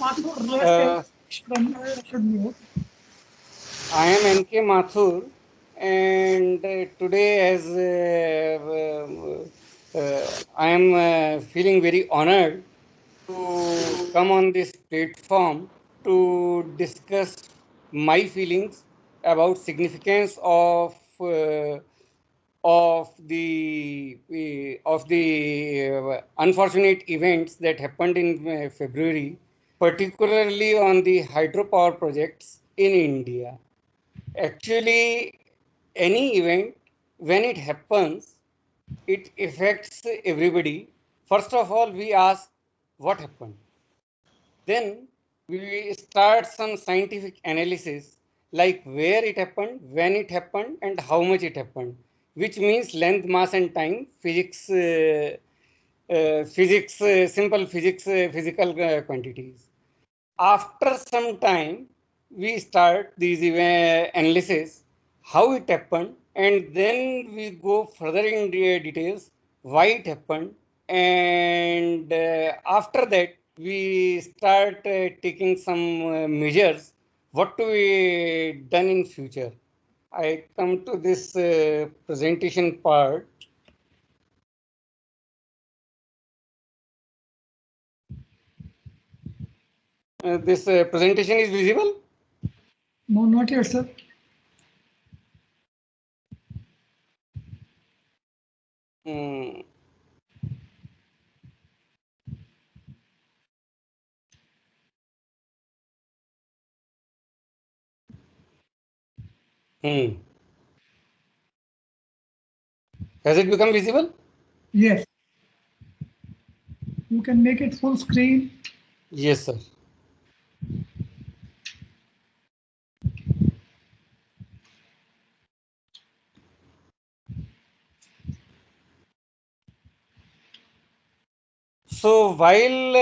Uh, I am N.K. Mathur, and today, as I am feeling very honored to come on this platform to discuss my feelings about significance of the unfortunate events that happened in February, particularly on the hydropower projects in India. Actually, any event, when it happens, it affects everybody. First of all, we ask what happened. Then we start some scientific analysis like where it happened, when it happened, and how much it happened, which means length, mass, and time, simple physics, physical quantities. After some time, we start these analysis, how it happened, and then we go further in the details, why it happened, and after that, we start taking some measures, what to be done in future. I come to this presentation part. This presentation is visible? No, not yet, sir. Hmm. Hmm. Has it become visible? Yes, you can make it full screen. Yes, sir. So while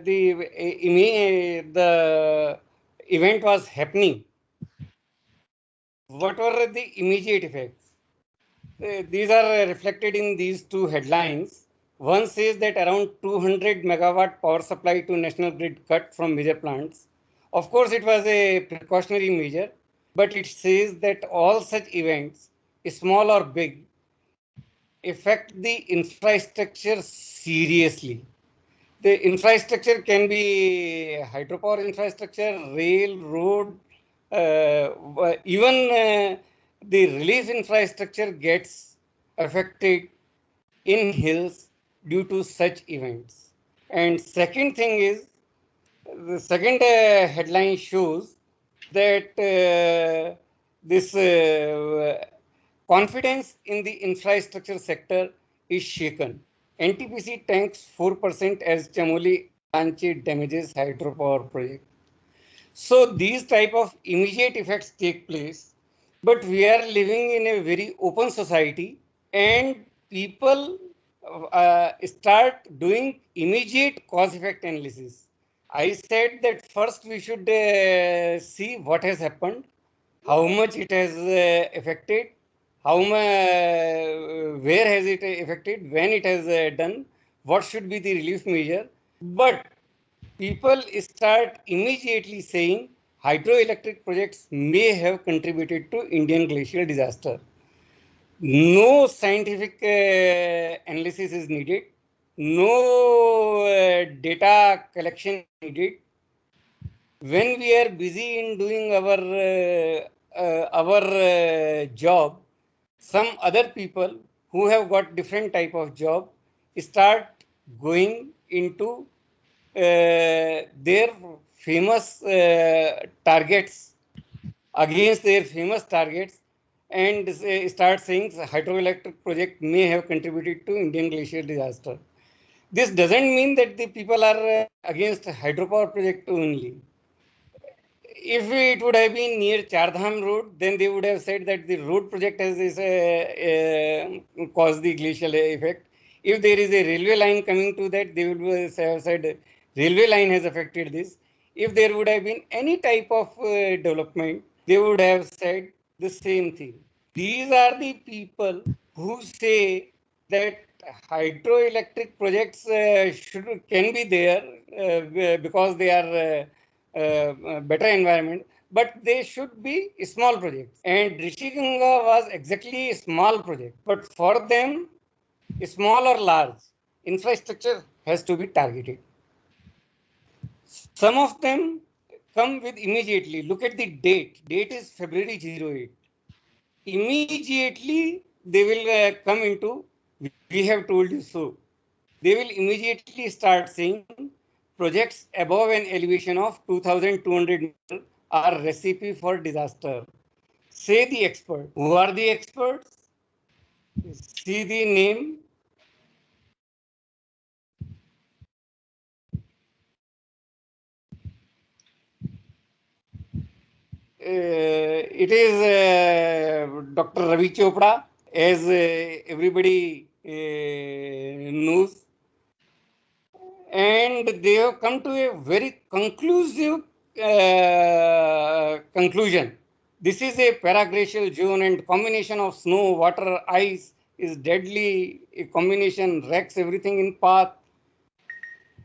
the event was happening, what were the immediate effects? These are reflected in these two headlines. One says that around 200 megawatt power supply to national grid cut from major plants. Of course, it was a precautionary measure, but it says that all such events, small or big, affect the infrastructure seriously. The infrastructure can be hydropower infrastructure, rail, road, even the relief infrastructure gets affected in hills due to such events. And second thing is, the second headline shows that this confidence in the infrastructure sector is shaken. NTPC tanks 4% as Chamoli Alanchi damages hydropower project. So these type of immediate effects take place, but we are living in a very open society, and people start doing immediate cause effect analysis. I said that first we should see what has happened, how much it has affected, where has it affected, when it has done, what should be the relief measure. But people start immediately saying hydroelectric projects may have contributed to Indian glacial disaster. No scientific analysis is needed. No data collection is needed. When we are busy in doing our job, some other people who have got different type of job start going into their famous targets, against their famous targets, and start saying hydroelectric project may have contributed to Indian glacier disaster. This doesn't mean that the people are against hydropower project only. If it would have been near Chardham Road, then they would have said that the road project has caused the glacial effect. If there is a railway line coming to that, they would have said railway line has affected this. If there would have been any type of development, they would have said the same thing. These are the people who say that hydroelectric projects can be there because they are better environment, but they should be small projects. And Rishiganga was exactly a small project, but for them, small or large, infrastructure has to be targeted. Some of them come with immediately. Look at the date. Date is February 08. Immediately they will come into, we have told you so. They will immediately start saying projects above an elevation of 2200 meters are recipe for disaster. Say the expert. Who are the experts? See the name. It is Dr. Ravi Chopra, as everybody knows, and they have come to a very conclusive conclusion. This is a paraglacial zone, and combination of snow, water, ice is deadly. A combination wrecks everything in path.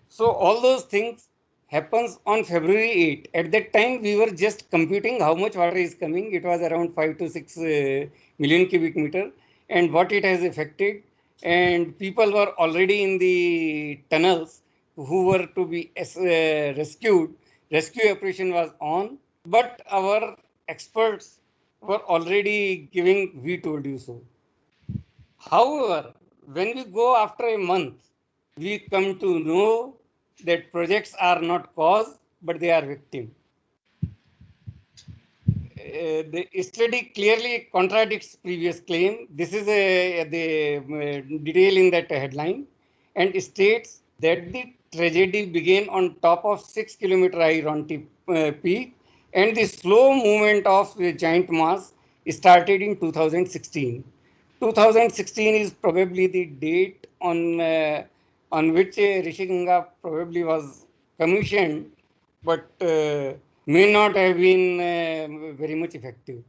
So all those things happens on February 8. At that time, we were just computing how much water is coming. It was around 5 to 6 million cubic meter, and what it has affected. And people were already in the tunnels who were to be rescued. Rescue operation was on, but our experts were already giving, we told you so. However, when we go after a month, we come to know that projects are not cause, but they are victim. The study clearly contradicts previous claim. This is the detail in that headline, and states that the tragedy began on top of 6 kilometer high Ronti peak, and the slow movement of the giant mass started in 2016. 2016 is probably the date on which Rishiganga probably was commissioned, but may not have been very much effective.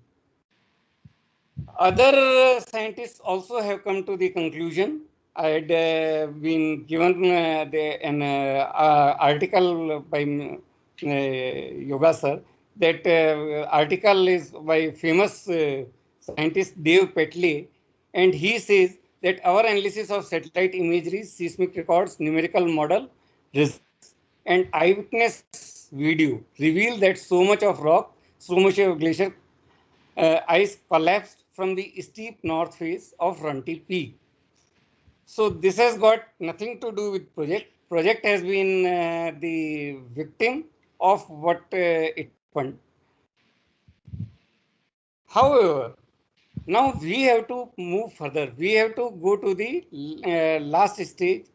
Other scientists also have come to the conclusion. I had been given an article by Yoga sir. That article is by famous scientist Dave Petley, and he says that our analysis of satellite imagery, seismic records, numerical model results, and eyewitness video reveal that so much of rock, so much of glacier ice collapsed from the steep north face of Runti Peak. So this has got nothing to do with project. Project has been the victim of what it happened. However, now we have to move further. We have to go to the last stage,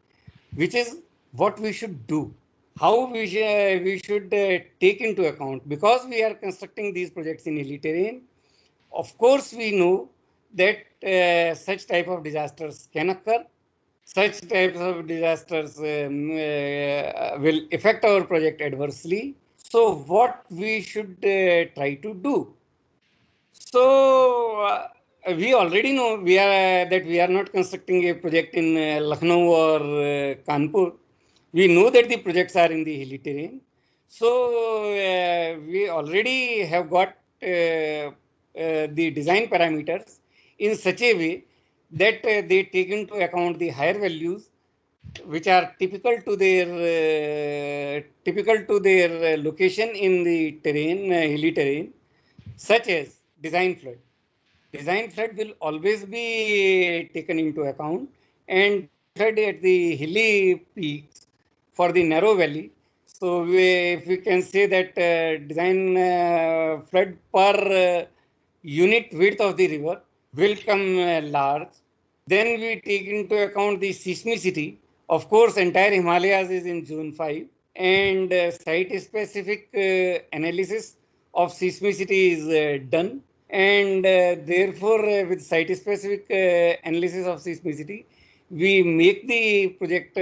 which is what we should do. How we should take into account, because we are constructing these projects in hilly terrain. Of course, we know that such type of disasters can occur. Such types of disasters will affect our project adversely. So, what we should try to do? So, we already know that we are not constructing a project in Lucknow or Kanpur. We know that the projects are in the hilly terrain. So, we already have got the design parameters in such a way that they take into account the higher values which are typical to their location in the terrain, hilly terrain, such as design flood. Design flood will always be taken into account, and flood at the hilly peaks for the narrow valley. So if we can say that design flood per unit width of the river will come large. Then we take into account the seismicity. Of course, entire Himalayas is in zone 5, and site-specific analysis of seismicity is done. And therefore, with site-specific analysis of seismicity, we make the project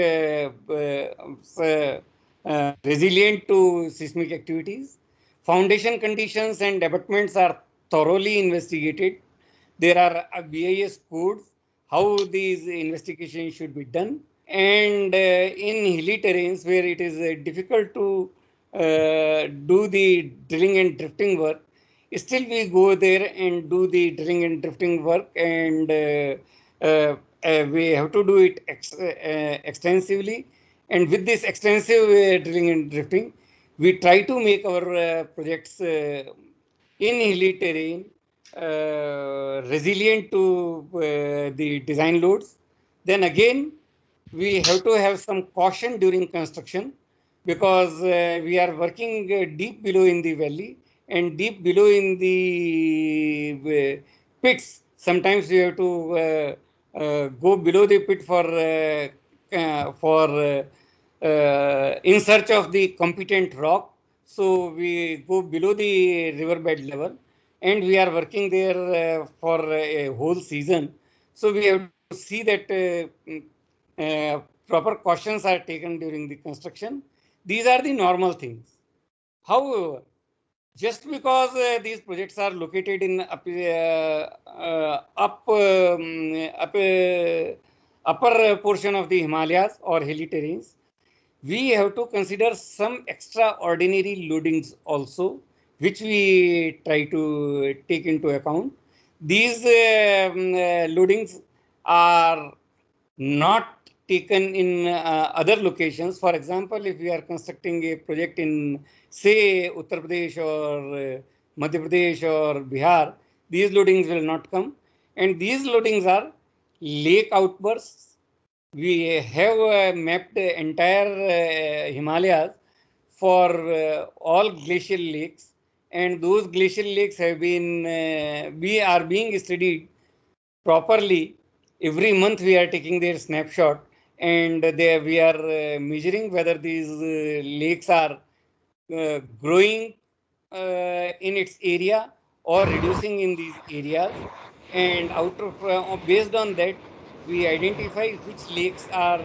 resilient to seismic activities. Foundation conditions and abutments are thoroughly investigated. There are BIS codes how these investigations should be done. And in hilly terrains where it is difficult to do the drilling and drifting work, still we go there and do the drilling and drifting work, and we have to do it extensively. And with this extensive drilling and drifting, we try to make our projects in hilly terrain resilient to the design loads. Then again, we have to have some caution during construction, because we are working deep below in the valley and deep below in the pits. Sometimes we have to go below the pit for in search of the competent rock. So we go below the riverbed level, and we are working there for a whole season. So we have to see that proper cautions are taken during the construction. These are the normal things. However, just because these projects are located in upper portion of the Himalayas or hilly terrains, we have to consider some extraordinary loadings also, which we try to take into account. These loadings are not taken in other locations. For example, if we are constructing a project in, say, Uttar Pradesh or Madhya Pradesh or Bihar, these loadings will not come. And these loadings are lake outbursts. We have mapped the entire Himalayas for all glacial lakes, and those glacial lakes have been we are being studied properly. Every month we are taking their snapshot, and we are measuring whether these lakes are growing in its area or reducing in these areas. And based on that, we identify which lakes are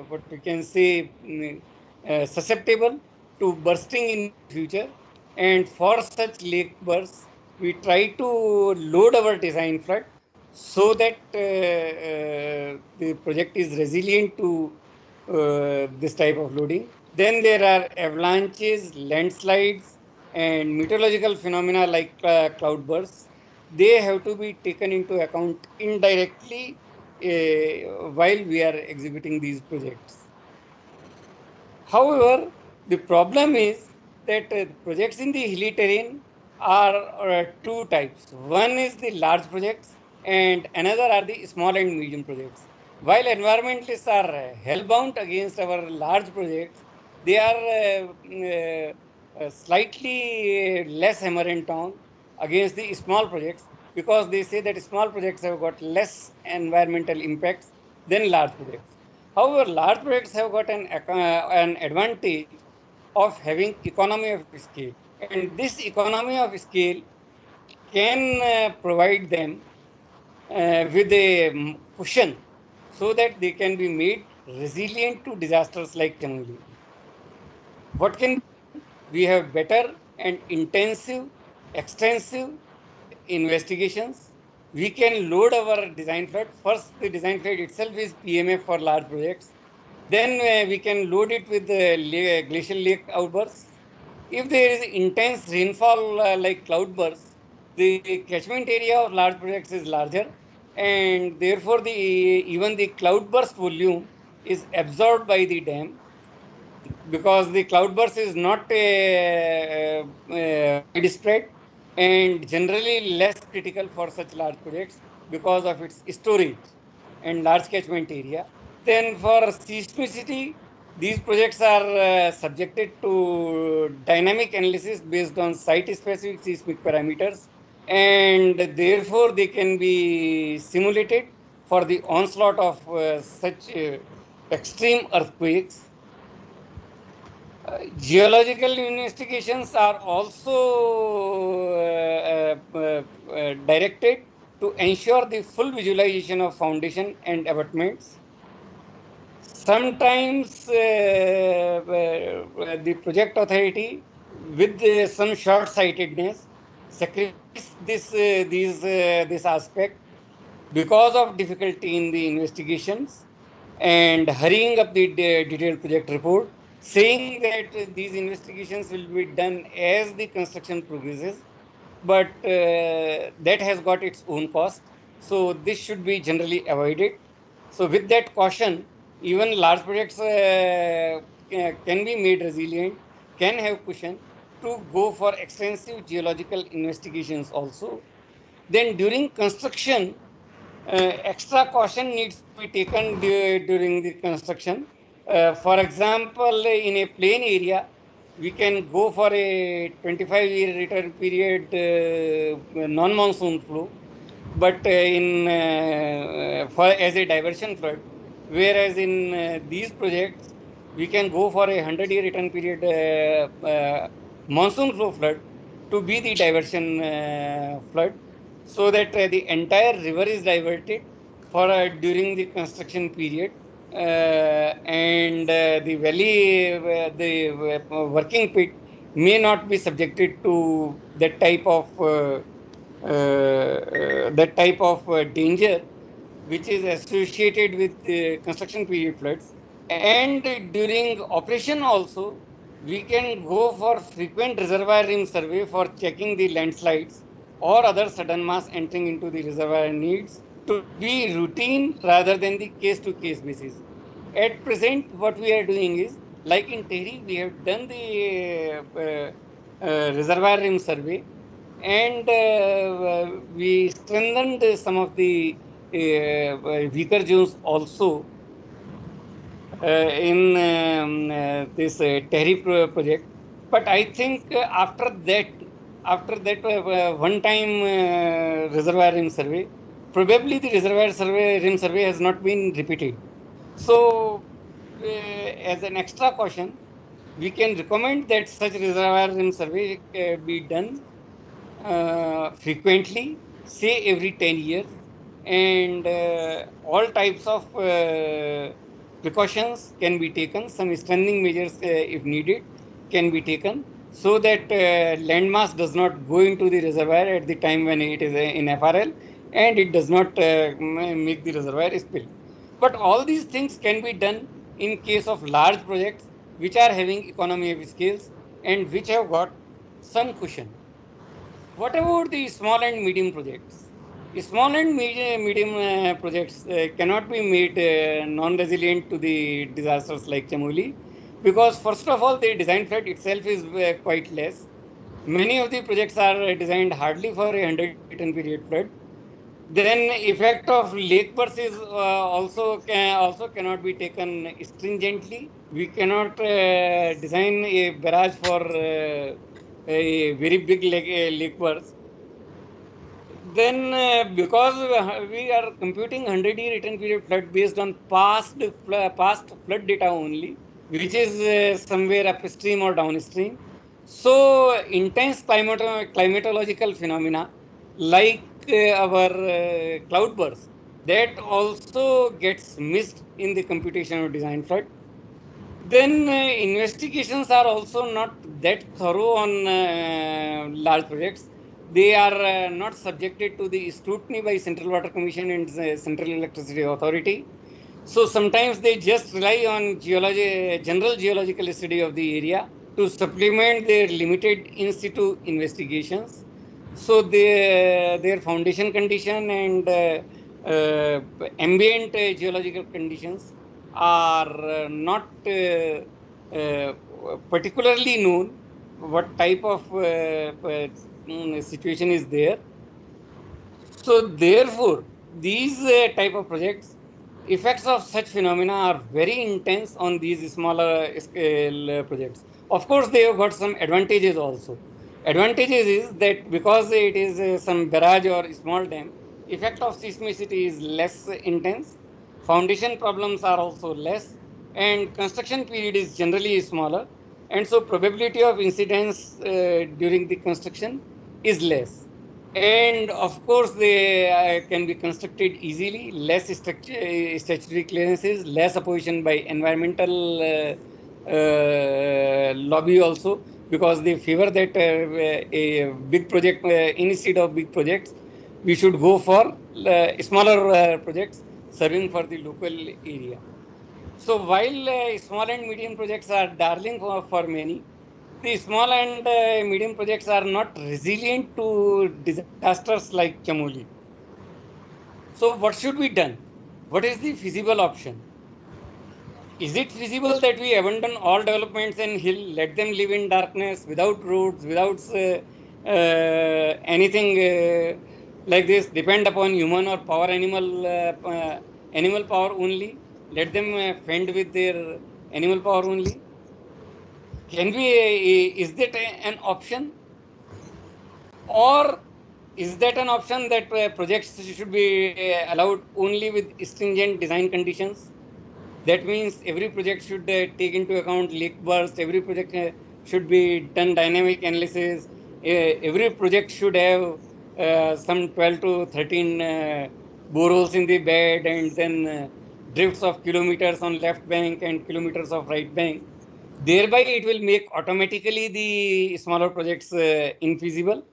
what we can say susceptible to bursting in future. And for such lake bursts, we try to load our design flood so that the project is resilient to this type of loading. Then there are avalanches, landslides, and meteorological phenomena like cloudbursts. They have to be taken into account indirectly while we are executing these projects. However, the problem is that projects in the hilly terrain are two types. One is the large projects, and another are the small and medium projects. While environmentalists are hellbound against our large projects, they are slightly less hammer and tongue against the small projects, because they say that small projects have got less environmental impacts than large projects. However, large projects have got an advantage of having economy of scale, and this economy of scale can provide them with a cushion so that they can be made resilient to disasters like Chamoli. What can be done? We have better and intensive, extensive investigations. We can load our design flood. First, the design flood itself is PMF for large projects. Then we can load it with the glacial lake outbursts. If there is intense rainfall like cloudbursts, the catchment area of large projects is larger, and therefore even the cloudburst volume is absorbed by the dam, because the cloudburst is not widespread and generally less critical for such large projects because of its storage and large catchment area. Then for seismicity, these projects are subjected to dynamic analysis based on site-specific seismic parameters, and therefore they can be simulated for the onslaught of such extreme earthquakes. Geological investigations are also directed to ensure the full visualization of foundation and abutments. Sometimes the project authority, with some short-sightedness, sacrifice this aspect because of difficulty in the investigations and hurrying up the detailed project report, saying that these investigations will be done as the construction progresses, but that has got its own cost. So this should be generally avoided. So with that caution, even large projects can be made resilient, can have cushion to go for extensive geological investigations also. Then during construction, extra caution needs to be taken during the construction. For example, in a plain area, we can go for a 25-year return period non-monsoon flow, but in for as a diversion flood, whereas in these projects we can go for a 100-year return period monsoon flow flood to be the diversion flood, so that the entire river is diverted for during the construction period, and the valley, working pit may not be subjected to that type of danger which is associated with construction period floods. And during operation also, we can go for frequent reservoir rim survey for checking the landslides or other sudden mass entering into the reservoir needs to be routine rather than the case to case basis. At present, what we are doing is, like in Tehri, we have done the reservoir rim survey, and we strengthened some of the weaker zones also in this Tehri project. But I think after that one-time reservoir rim survey, probably the reservoir survey rim survey has not been repeated. So, as an extra caution, we can recommend that such reservoir rim survey be done frequently, say every 10 years, and all types of precautions can be taken. Some strengthening measures, if needed, can be taken so that landmass does not go into the reservoir at the time when it is in FRL, and it does not make the reservoir spill. But all these things can be done in case of large projects which are having economy of scales and which have got some cushion. What about the small and medium projects? Small and medium projects cannot be made non-resilient to the disasters like Chamoli, because first of all, the design flood itself is quite less. Many of the projects are designed hardly for a 100-ton period flood. Then effect of lake burst is also cannot be taken stringently. We cannot design a barrage for a very big lake burst. Then, because we are computing 100-year return period flood based on past flood data only, which is somewhere upstream or downstream. So, intense climatological phenomena like our cloudburst, that also gets missed in the computation of design flood. Then investigations are also not that thorough on large projects. They are not subjected to the scrutiny by Central Water Commission and Central Electricity Authority. So sometimes they just rely on general geological study of the area to supplement their limited in situ investigations. So their foundation condition and ambient geological conditions are not uh, particularly known. What type of situation is there? So therefore, these type of projects, effects of such phenomena are very intense on these smaller scale projects. Of course, they have got some advantages also. Advantages is that because it is some barrage or small dam, effect of seismicity is less intense. Foundation problems are also less, and construction period is generally smaller, and so probability of incidents during the construction is less. And of course, they can be constructed easily, less statutory clearances, less opposition by environmental lobby also, because they favor that a big project instead of big projects, we should go for smaller projects serving for the local area. So while small and medium projects are darling for many, the small and medium projects are not resilient to disasters like Chamoli. So what should be done? What is the feasible option? Is it feasible that we abandon all developments and hill, let them live in darkness, without roads, without anything like this, depend upon human or power animal power only? Let them fend with their animal power only? Can we, is that an option? Or is that an option that projects should be allowed only with stringent design conditions? That means every project should take into account leak burst, every project should be done dynamic analysis, every project should have some 12 to 13 boreholes in the bed, and then drifts of kilometers on left bank and kilometers of right bank. Thereby, it will make automatically the smaller projects infeasible.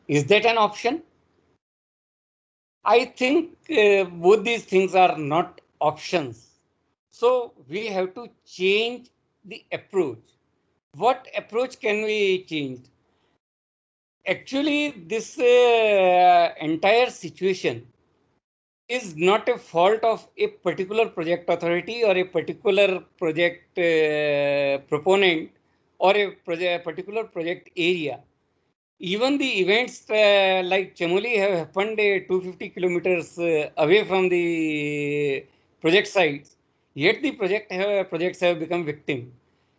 Is that an option? I think both these things are not options. So we have to change the approach. What approach can we change? Actually, this entire situation is not a fault of a particular project authority or a particular project proponent or a particular project area. Even the events like Chamoli have happened 250 kilometers away from the project sites, yet the projects have become victim.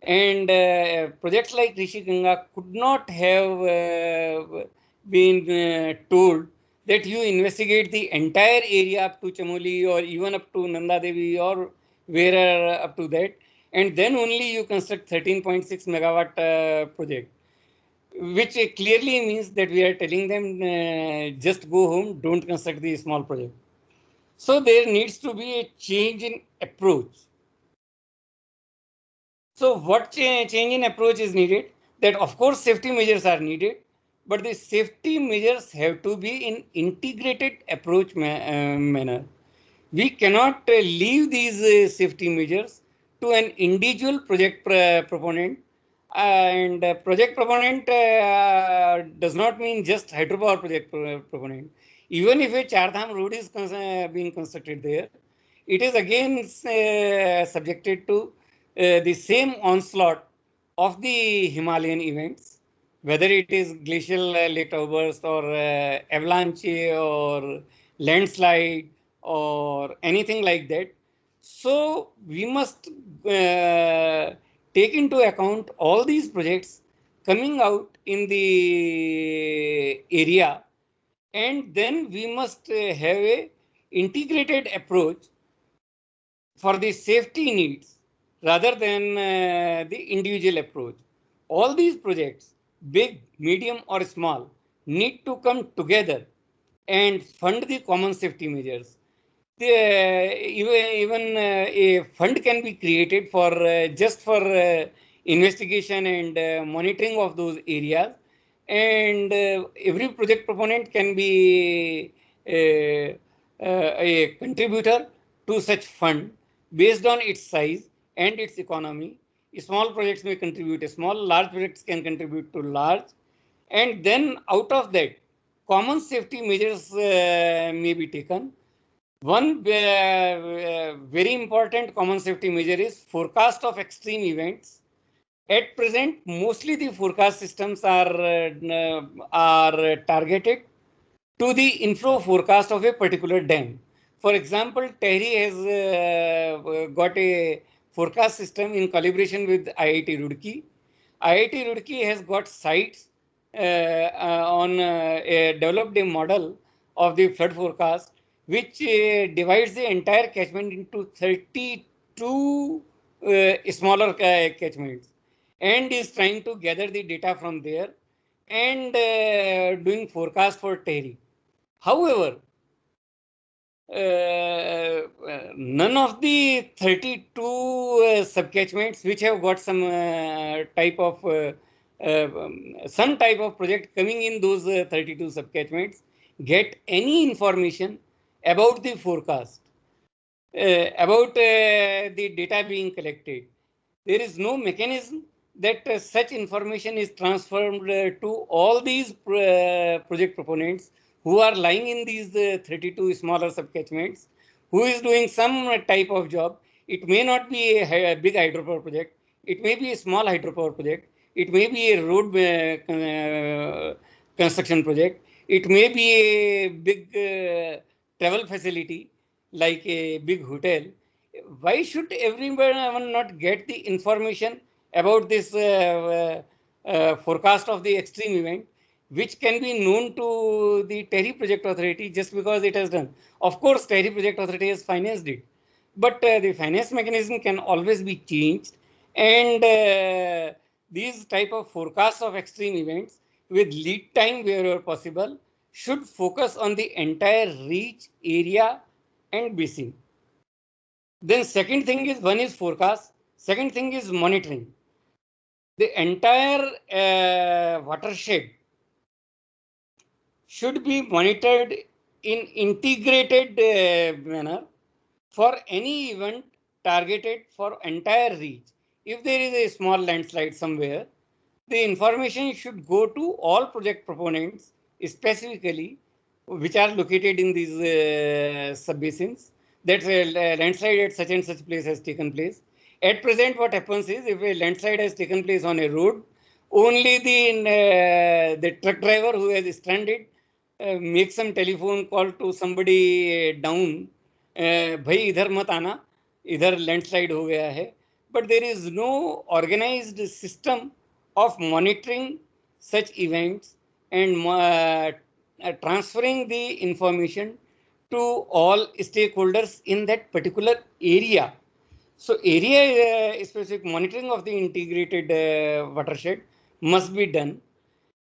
And projects like Rishi Ganga could not have been told that you investigate the entire area up to Chamoli or even up to Nanda Devi or where up to that, and then only you construct 13.6 megawatt project, which clearly means that we are telling them just go home, don't construct the small project. So there needs to be a change in approach. So what change in approach is needed? That of course safety measures are needed, but the safety measures have to be in integrated approach manner. We cannot leave these safety measures to an individual project proponent. And project proponent does not mean just hydropower project proponent. Even if a Chardham road is being constructed there, it is again subjected to the same onslaught of the Himalayan events, whether it is glacial lake outburst or avalanche or landslide or anything like that. So we must take into account all these projects coming out in the area, and then we must have a integrated approach for the safety needs rather than the individual approach. All these projects, big, medium, or small, need to come together and fund the common safety measures. Even a fund can be created for just for investigation and monitoring of those areas, and every project proponent can be a contributor to such fund based on its size and its economy. Small projects may contribute small, large projects can contribute to large, and then out of that, common safety measures may be taken. One very important common safety measure is forecast of extreme events. At present, mostly the forecast systems are targeted to the inflow forecast of a particular dam. For example, Tehri has got a forecast system in collaboration with IIT Roorkee. IIT Roorkee has got sites on developed a model of the flood forecast, which divides the entire catchment into 32 smaller catchments, and is trying to gather the data from there and doing forecast for Tehri. However, none of the 32 subcatchments which have got some type of some type of project coming in those 32 subcatchments get any information about the forecast, about the data being collected. There is no mechanism that such information is transferred to all these project proponents who are lying in these 32 smaller subcatchments, who is doing some type of job. It may not be a big hydropower project. It may be a small hydropower project. It may be a road construction project. It may be a big travel facility like a big hotel. Why should everyone not get the information about this forecast of the extreme event, which can be known to the TERI Project Authority just because it has done? Of course, TERI Project Authority has financed it, but the finance mechanism can always be changed, and these type of forecasts of extreme events with lead time wherever possible should focus on the entire reach, area, and basin. Then second thing is, one is forecast, second thing is monitoring. The entire watershed should be monitored in integrated manner for any event targeted for entire reach. If there is a small landslide somewhere, the information should go to all project proponents specifically, which are located in these subbasins, that landslide at such and such place has taken place. At present, what happens is, if a landslide has taken place on a road, only the truck driver who has stranded makes some telephone call to somebody down, भाई इधर मत आना, इधर landslide हो गया है. But there is no organized system of monitoring such events and transferring the information to all stakeholders in that particular area. So area specific monitoring of the integrated watershed must be done.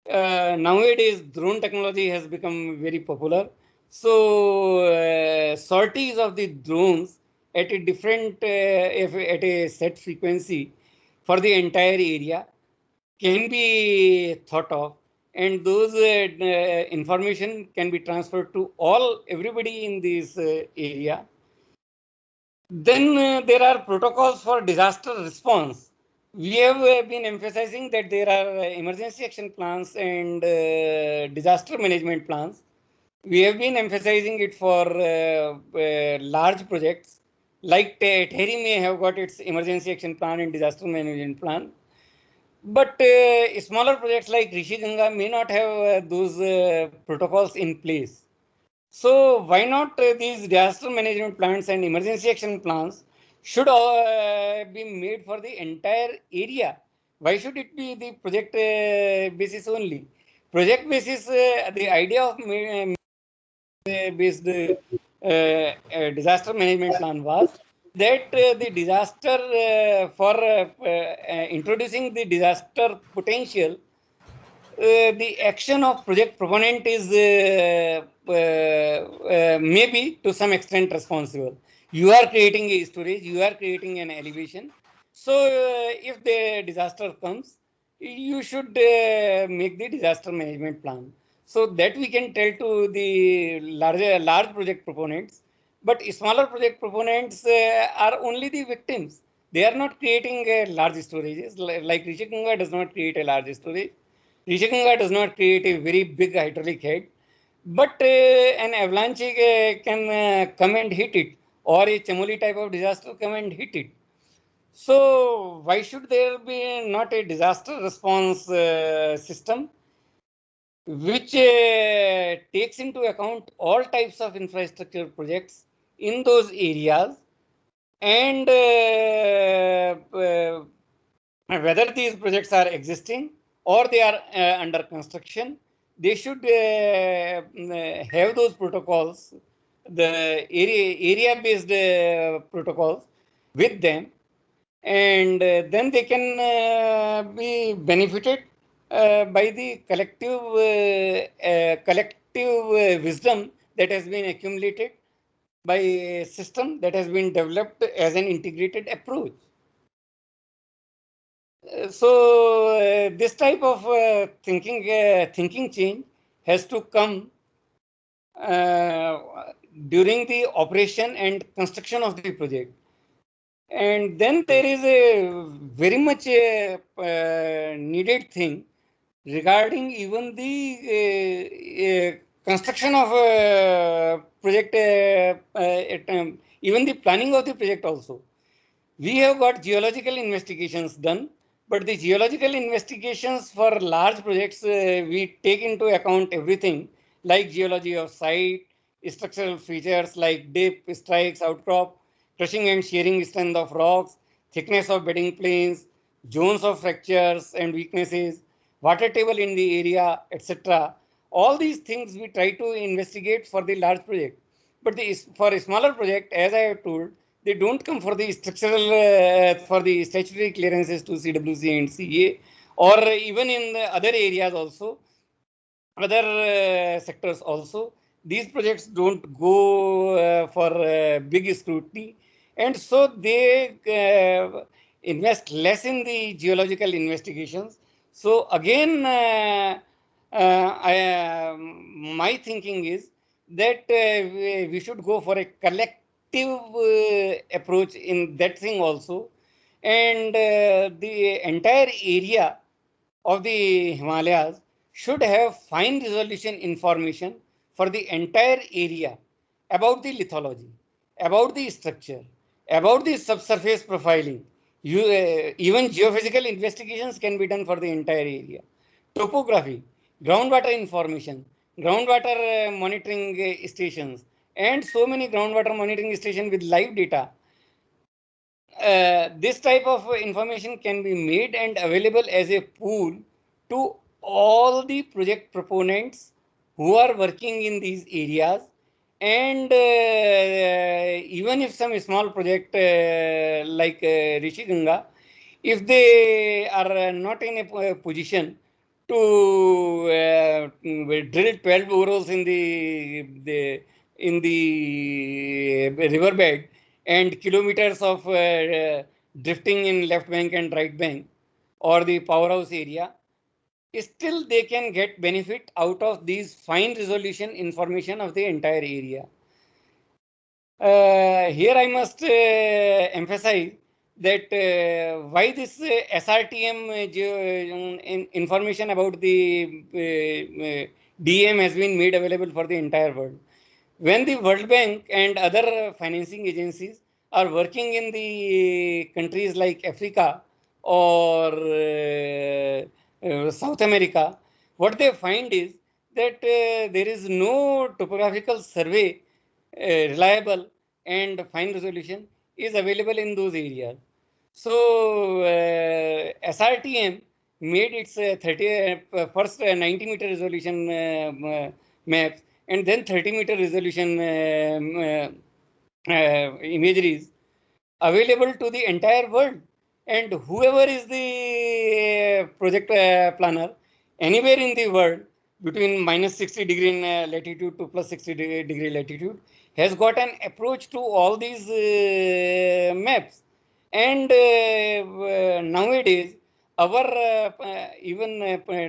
Nowadays, drone technology has become very popular. So sorties of the drones at a different, at a set frequency for the entire area can be thought of, and those information can be transferred to everybody in this area. Then there are protocols for disaster response. We have been emphasizing that there are emergency action plans and disaster management plans. We have been emphasizing it for large projects, like TERI may have got its emergency action plan and disaster management plan. But smaller projects like Rishi Ganga may not have those protocols in place. So why not these disaster management plans and emergency action plans should be made for the entire area? Why should it be the project basis only? Project basis, the idea of based disaster management plan was that the disaster for introducing the disaster potential, the action of project proponent is maybe to some extent responsible. You are creating a storage, you are creating an elevation. So if the disaster comes, you should make the disaster management plan. So that we can tell to the large project proponents. But smaller project proponents are only the victims. They are not creating large storages. Like Rishi Ganga does not create a large storage. Rishi Ganga does not create a very big hydraulic head, but an avalanche can come and hit it, or a Chamoli type of disaster come and hit it. So why should there be not a disaster response system which takes into account all types of infrastructure projects in those areas, and whether these projects are existing or they are under construction, they should have those protocols, the area-based protocols with them, and then they can be benefited by the collective wisdom that has been accumulated by a system that has been developed as an integrated approach. So this type of thinking change has to come during the operation and construction of the project. And then there is a very much needed thing regarding even the construction of project, even the planning of the project also. We have got geological investigations done, but the geological investigations for large projects, we take into account everything like geology of site, structural features like dip, strikes, outcrop, crushing and shearing strength of rocks, thickness of bedding planes, zones of fractures and weaknesses, water table in the area, etc. All these things we try to investigate for the large project. But for a smaller project, as I have told, they don't come for the structural, for the statutory clearances to CWC and CA, or even in the other areas also, other sectors also. These projects don't go for big scrutiny, and so they invest less in the geological investigations. So again, my thinking is that we should go for a collective approach in that thing also, and the entire area of the Himalayas should have fine resolution information for the entire area about the lithology, about the structure, about the subsurface profiling. Even geophysical investigations can be done for the entire area. Topography, groundwater information, groundwater monitoring stations, and so many groundwater monitoring stations with live data. This type of information can be made and available as a pool to all the project proponents who are working in these areas. And even if some small project like Rishi Ganga, if they are not in a position to drill 12 boreholes in the riverbed, and kilometers of drifting in left bank and right bank or the powerhouse area, still they can get benefit out of these fine resolution information of the entire area. Here I must emphasize that why this SRTM information about the DM has been made available for the entire world. When the World Bank and other financing agencies are working in the countries like Africa or South America, what they find is that there is no topographical survey reliable and fine resolution is available in those areas. So SRTM made its first 90-meter resolution maps, and then 30-meter resolution imageries available to the entire world. And whoever is the project planner anywhere in the world between minus 60 degree in latitude to plus 60 degree latitude has got an approach to all these maps. And nowadays, our even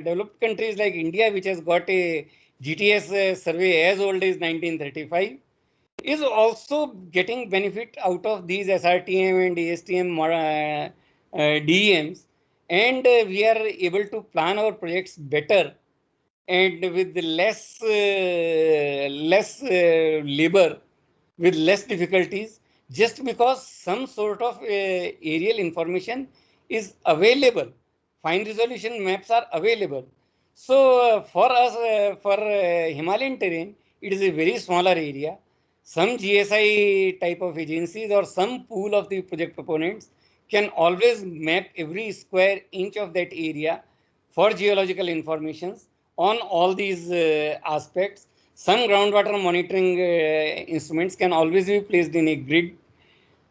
developed countries like India, which has got a GTS survey as old as 1935, is also getting benefit out of these SRTM and ASTM DEMs, and we are able to plan our projects better and with less labor, with less difficulties, just because some sort of aerial information is available. Fine resolution maps are available. So for us, for Himalayan terrain, it is a very smaller area. Some GSI type of agencies or some pool of the project proponents can always map every square inch of that area for geological informations on all these aspects. Some groundwater monitoring instruments can always be placed in a grid,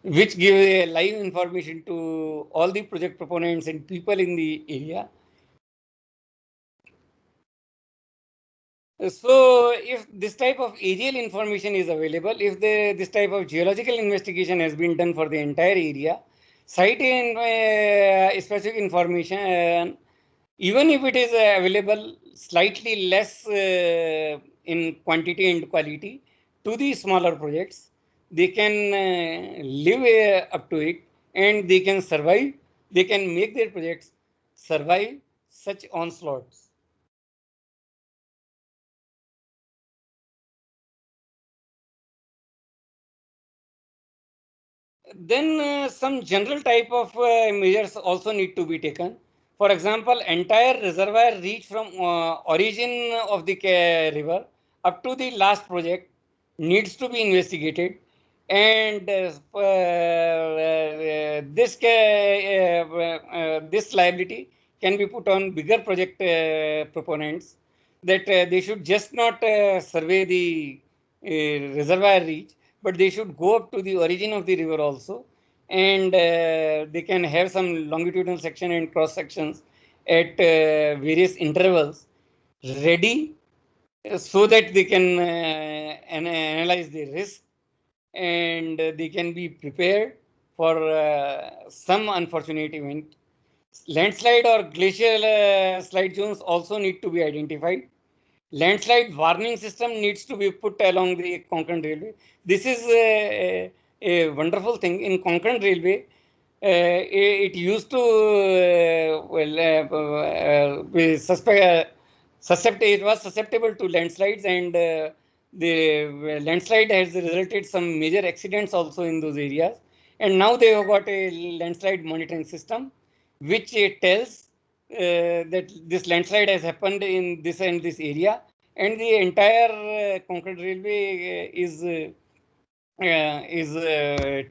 which give a live information to all the project proponents and people in the area. So if this type of aerial information is available, if this type of geological investigation has been done for the entire area, site in specific information Even if it is available slightly less in quantity and quality to the smaller projects, they can live up to it and they can survive. They can make their projects survive such onslaughts. Then some general type of measures also need to be taken. For example, entire reservoir reach from origin of the river up to the last project needs to be investigated, and this liability can be put on bigger project proponents, that they should just not survey the reservoir reach, but they should go up to the origin of the river also, and they can have some longitudinal section and cross sections at various intervals ready, so that they can analyze the risk, and they can be prepared for some unfortunate event. Landslide or glacial slide zones also need to be identified. Landslide warning system needs to be put along the Konkan Railway. This is a wonderful thing. In Konkan Railway, it used to be it was susceptible to landslides, and the landslide has resulted some major accidents also in those areas. And now they have got a landslide monitoring system, which tells that this landslide has happened in this and this area, and the entire concrete railway is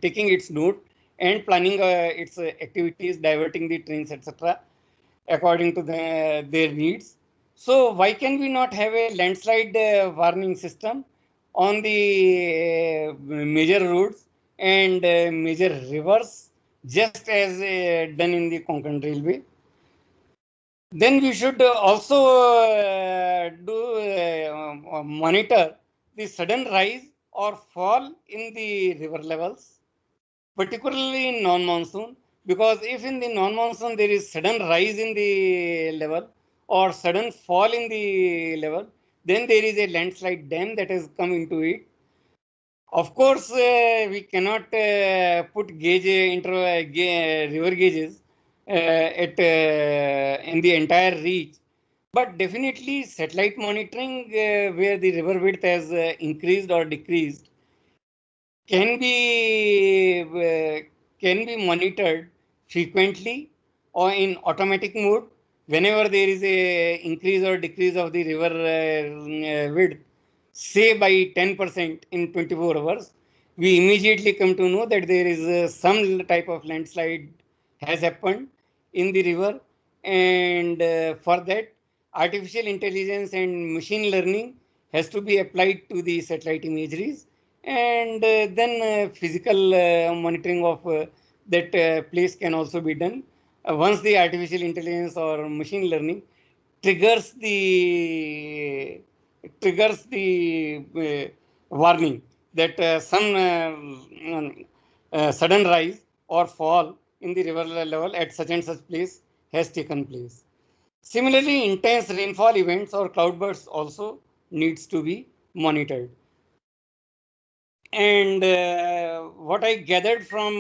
taking its note and planning its activities, diverting the trains, etc., according to their needs. So why can we not have a landslide warning system on the major roads and major rivers, just as done in the Konkan Railway? Then we should also monitor the sudden rise or fall in the river levels, particularly in non-monsoon, because if in the non-monsoon there is sudden rise in the level or sudden fall in the level, then there is a landslide dam that has come into it. Of course, we cannot put gauge river gauges at in the entire reach, but definitely satellite monitoring where the river width has increased or decreased can be monitored frequently or in automatic mode whenever there is a increase or decrease of the river width, say by 10% in 24 hours. We immediately come to know that there is some type of landslide has happened in the river, and for that artificial intelligence and machine learning has to be applied to the satellite imageries, and then physical monitoring of that place can also be done once the artificial intelligence or machine learning triggers the warning that some sudden rise or fall in the river level at such and such place has taken place. Similarly, intense rainfall events or cloudbursts also needs to be monitored. And what I gathered from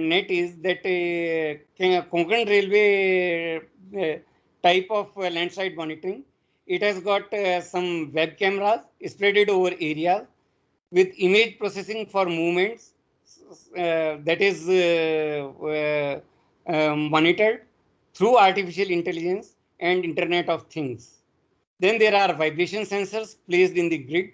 net is that Konkan Railway type of landslide monitoring, it has got some web cameras spread over areas with image processing for movements that is monitored through artificial intelligence and Internet of Things. Then there are vibration sensors placed in the grid,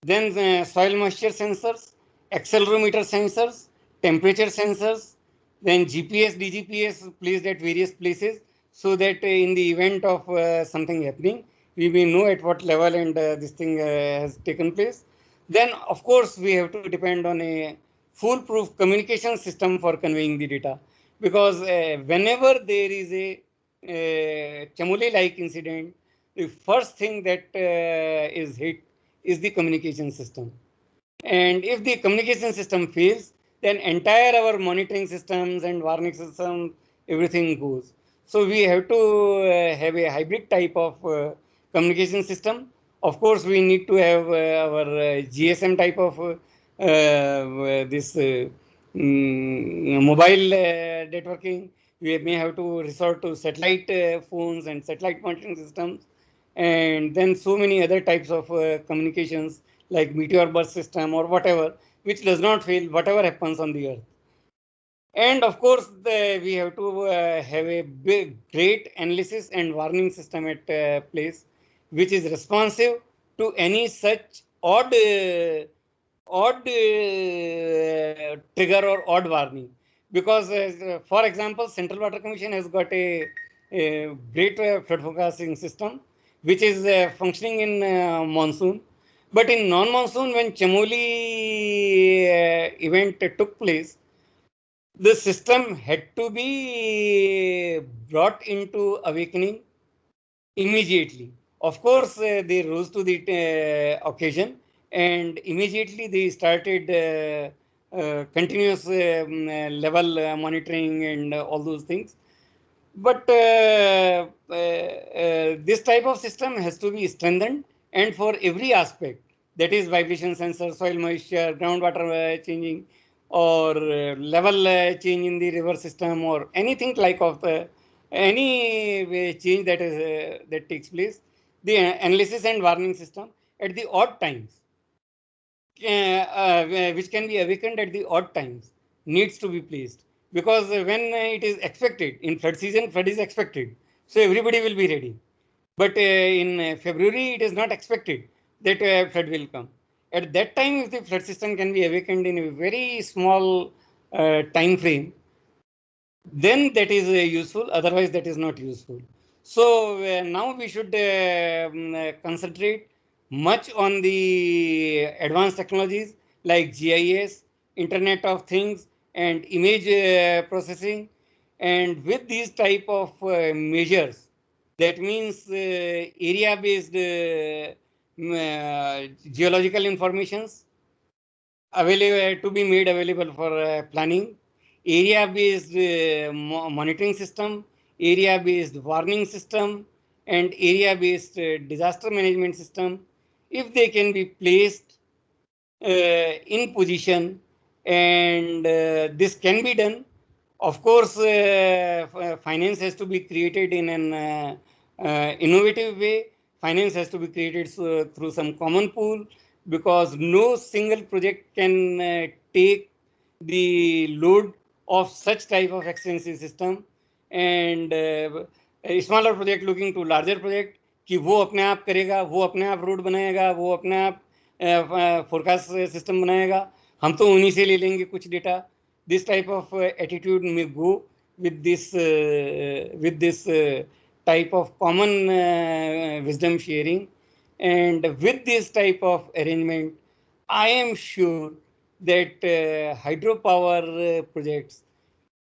then soil moisture sensors, accelerometer sensors, temperature sensors, then GPS, DGPS placed at various places, so that in the event of something happening, we may know at what level and this thing has taken place. Then, of course, we have to depend on a foolproof communication system for conveying the data, because whenever there is a Chamole-like incident, the first thing that is hit is the communication system. And if the communication system fails, then entire our monitoring systems and warning systems, everything goes. So we have to have a hybrid type of communication system. Of course, we need to have our GSM type of this mobile networking. We may have to resort to satellite phones and satellite monitoring systems, and then so many other types of communications like meteor burst system or whatever, which does not fail whatever happens on the earth. And of course, we have to have a great analysis and warning system at place, which is responsive to any such odd trigger or odd warning. Because, for example, Central Water Commission has got a great flood forecasting system, which is functioning in monsoon. But in non-monsoon, when Chamoli event took place, the system had to be brought into awakening immediately. Of course, they rose to the occasion, and immediately they started continuous level monitoring and all those things. But this type of system has to be strengthened, and for every aspect, that is vibration sensor, soil moisture, groundwater changing, or level change in the river system, or anything like of the any change that is that takes place, the analysis and warning system at the odd times, which can be awakened at the odd times, needs to be placed, because when it is expected in flood season, flood is expected, so everybody will be ready. But in February, it is not expected that flood will come. At that time, if the flood system can be awakened in a very small time frame, then that is useful. Otherwise, that is not useful. So now we should concentrate much on the advanced technologies like GIS, Internet of Things, and image processing. And with these type of measures, that means area-based geological informations available to be made available for planning, area-based monitoring system, area-based warning system, and area-based disaster management system, if they can be placed in position, and this can be done. Of course, finance has to be created in an innovative way. Finance has to be created through some common pool, because no single project can take the load of such type of extensive system. And a smaller project looking to larger project, कि वो अपने आप करेगा, वो अपने आप road बनाएगा, वो अपने आप फोरकास्ट सिस्टम बनाएगा, हम तो उन्हीं से ले लेंगे कुछ data. This type of attitude may go with this type of common wisdom sharing, and with this type of arrangement, I am sure that hydropower projects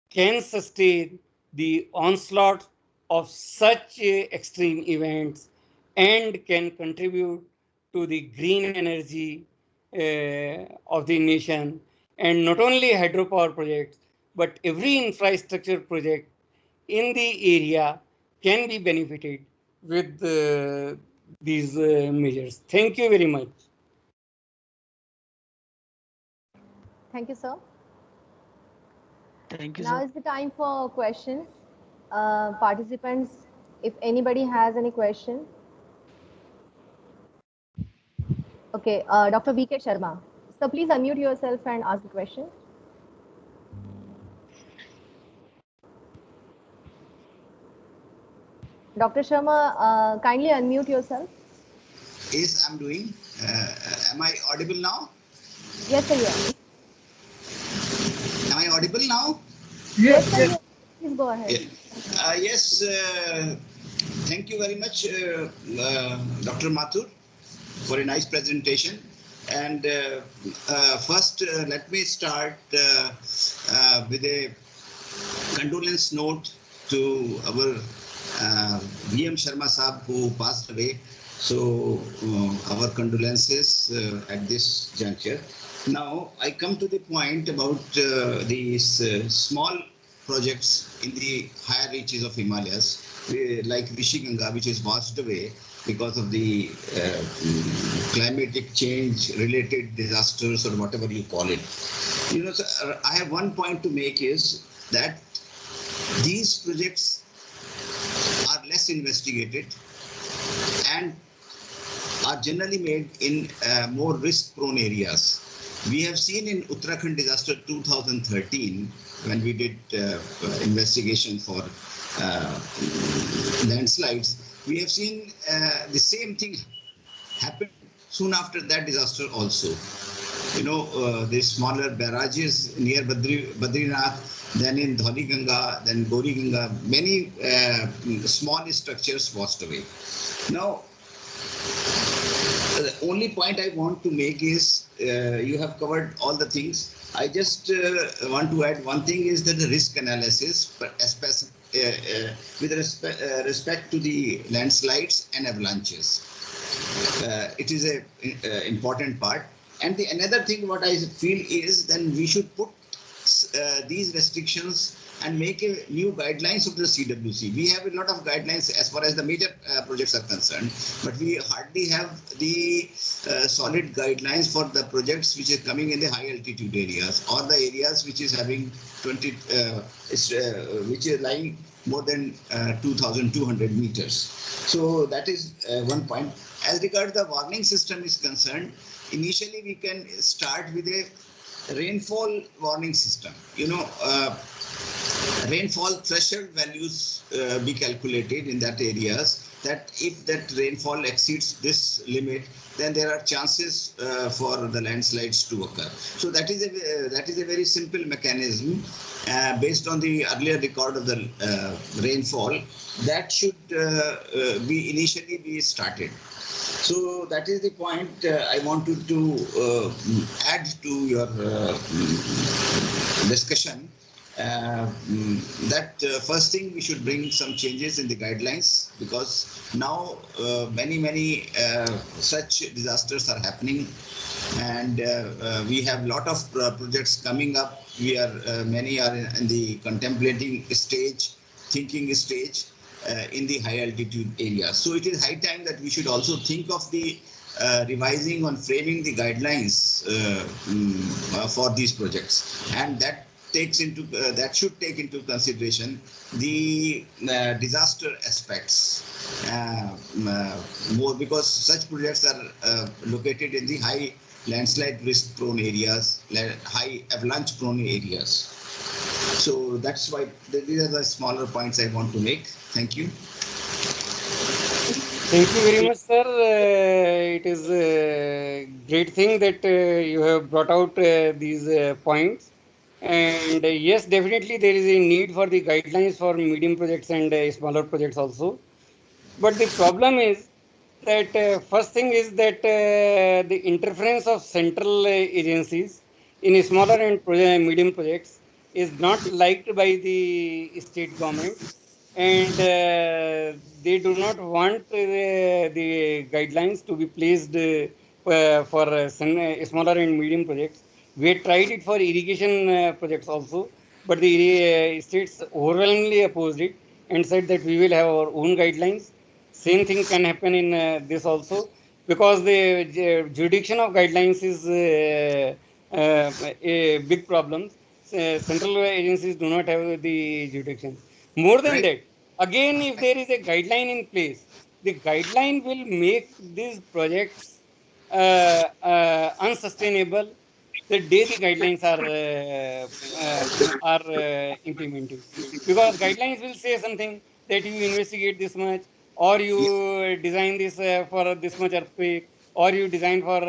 can sustain the onslaught of such extreme events and can contribute to the green energy of the nation. And not only hydropower projects, but every infrastructure project in the area can be benefited with these measures. Thank you very much. Thank you, sir. Thank you, Now sir. is the time for questions. Participants, if anybody has any question. Okay, Dr. V.K. Sharma. So please unmute yourself and ask the question. Dr. Sharma, kindly unmute yourself. Yes, I'm doing. Am I audible now? Yes, sir, yeah. Am I audible now? Yes, Sir, yes. yeah. Please go ahead. Yes, thank you very much, Dr. Mathur, for a nice presentation. And first, let me start with a condolence note to our VM Sharma Saab, who passed away. So our condolences at this juncture. Now I come to the point about these small projects in the higher reaches of Himalayas, like Rishiganga, which is washed away because of the climatic change related disasters or whatever you call it. Sir, I have one point to make is that these projects are less investigated and are generally made in more risk-prone areas. We have seen in Uttarakhand disaster 2013, when we did investigation for landslides, we have seen the same thing happen soon after that disaster also. The smaller barrages near Badrinath, then in Dhauli Ganga, then Gauri Ganga, many small structures washed away. Now, the only point I want to make is you have covered all the things. I just want to add one thing is that the risk analysis, but with respect to the landslides and avalanches. It is a important part. And the another thing what I feel is then we should put these restrictions and make a new guidelines of the CWC. We have a lot of guidelines as far as the major projects are concerned, but we hardly have the solid guidelines for the projects which are coming in the high altitude areas or the areas which is having 20, which is lying more than 2,200 meters. So that is one point. As regards the warning system is concerned, initially we can start with a rainfall warning system. Rainfall threshold values be calculated in that areas, that if that rainfall exceeds this limit, then there are chances for the landslides to occur. So that is a very simple mechanism based on the earlier record of the rainfall that should be initially be started. So that is the point I wanted to add to your discussion. That first thing, we should bring some changes in the guidelines, because now many such disasters are happening, and we have a lot of projects coming up. Many are in the contemplating stage, thinking stage in the high altitude area. So it is high time that we should also think of the revising on framing the guidelines for these projects, and that should take into consideration the disaster aspects more, because such projects are located in the high landslide risk prone areas, high avalanche prone areas. So that's why these are the smaller points I want to make. Thank you. Thank you very much, sir. It is a great thing that you have brought out these points. And yes, definitely there is a need for the guidelines for medium projects and smaller projects also. But the problem is that first thing is that the interference of central agencies in smaller and medium projects is not liked by the state governments, and they do not want the guidelines to be placed for smaller and medium projects. We had tried it for irrigation projects also, but the states overwhelmingly opposed it and said that we will have our own guidelines. Same thing can happen in this also, because the jurisdiction of guidelines is a big problem. Central agencies do not have the jurisdiction. More than Right. that, again, if there is a guideline in place, the guideline will make these projects unsustainable the day the guidelines are implemented. Because guidelines will say something that you investigate this much, or you design this for this much earthquake, or you design for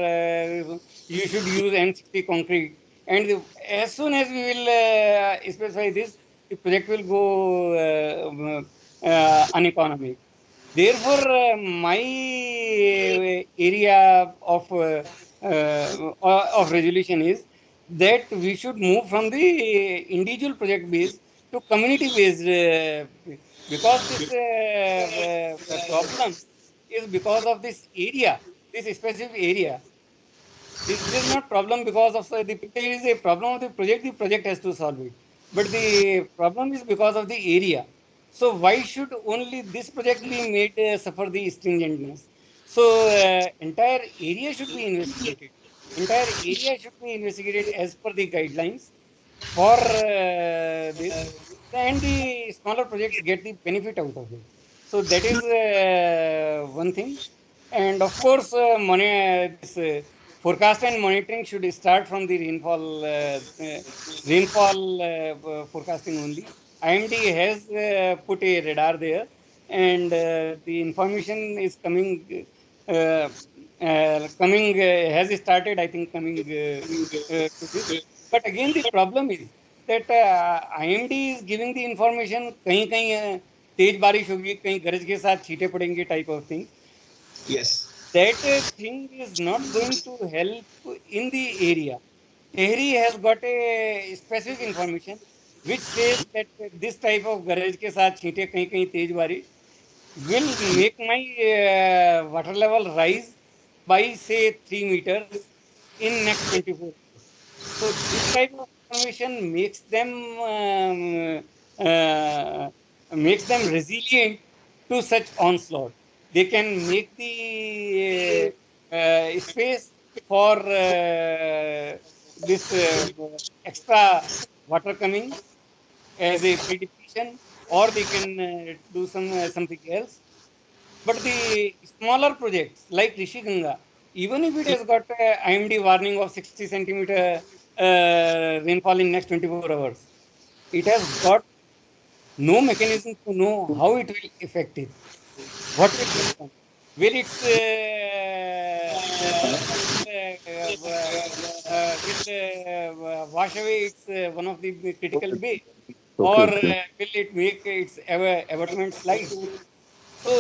you should use N60 concrete. And as soon as we will specify this, the project will go uneconomic. Therefore, my area of resolution is that we should move from the individual project base to community based, because this problem is because of this area, this specific area. This is not problem because of there is a problem of the project. The project has to solve it. but the problem is because of the area. So why should only this project be made suffer the stringentness? So entire area should be investigated. Entire area should be investigated as per the guidelines for this, and the smaller projects get the benefit out of it. So that is one thing. And of course, this forecast and monitoring should start from the rainfall forecasting only. IMD has put a radar there, and the information is has started, I think, coming to this. But again, the problem is that IMD is giving the information कहीं कहीं तेज बारिश होगी, कहीं गरज के साथ छींटे पड़ेंगे type of thing. Yes. That thing is not going to help in the area. Tehri has got a specific information which says that this type of garage के साथ छींटे कहीं कहीं तेज बारिश will make my water level rise by say 3 meters in next 24 hours. So this type of information makes them resilient to such onslaught. They can make the space for this extra water coming as a pre-depletion, or they can do something else. But the smaller projects like Rishi Ganga, even if it has got a IMD warning of 60 centimeter rainfall in next 24 hours, it has got no mechanism to know how it will affect it. What will happen? Will it wash away its one of the critical bay, Okay, or okay. will it make its abatement slide? So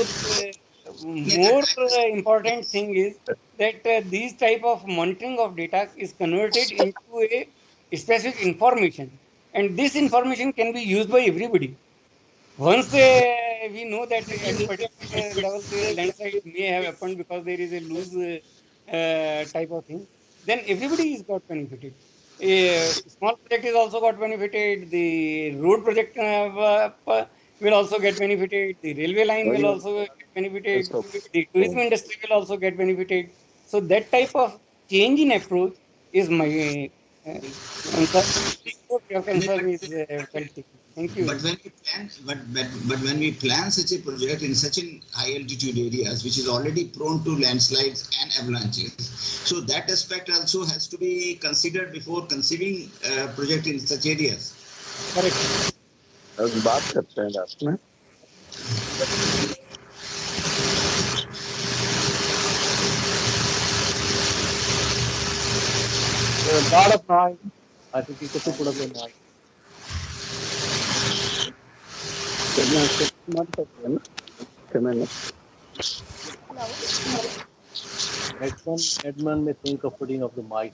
more important thing is that these type of monitoring of data is converted into a specific information, and this information can be used by everybody. Once we know that at a particular level the landslide may have happened because there is a loose type of thing, then everybody is got benefited. A small project is also got benefited. The road project will also get benefited. The railway line will also get benefited. The tourism industry will also get benefited. So that type of change in approach is my answer. I hope your concern is well taken. Thank you. But when we plan, but when we plan such a project in such an high altitude areas, which is already prone to landslides and avalanches, so that aspect also has to be considered before conceiving project in such areas. Correct. अब बात करते हैं रात में. lot of noise. I think you could put up a noise. Edmund may think of putting up the mic.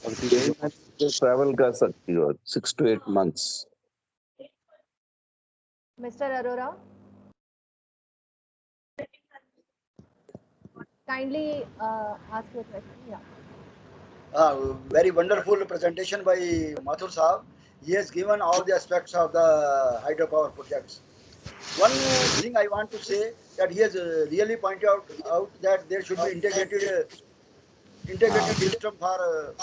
Or people travel कर सकती हो 6 to 8 months. Mr. Arora, kindly ask your question. Yeah. Very wonderful presentation by Mathur Saab. He has given all the aspects of the hydropower projects. One thing I want to say that he has really pointed out that there should be integrated system for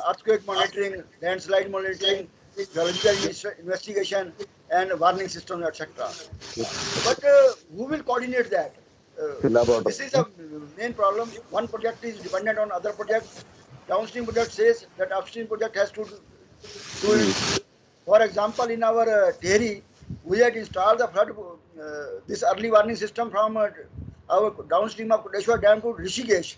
earthquake monitoring, landslide monitoring, geological investigation, and warning system, etc. But who will coordinate that? This is a main problem. One project is dependent on other project. Downstream project says that upstream project has to do it. For example, in our Tehri, we had installed the flood, this early warning system from our downstream of Kodeshwar Dam to Rishikesh.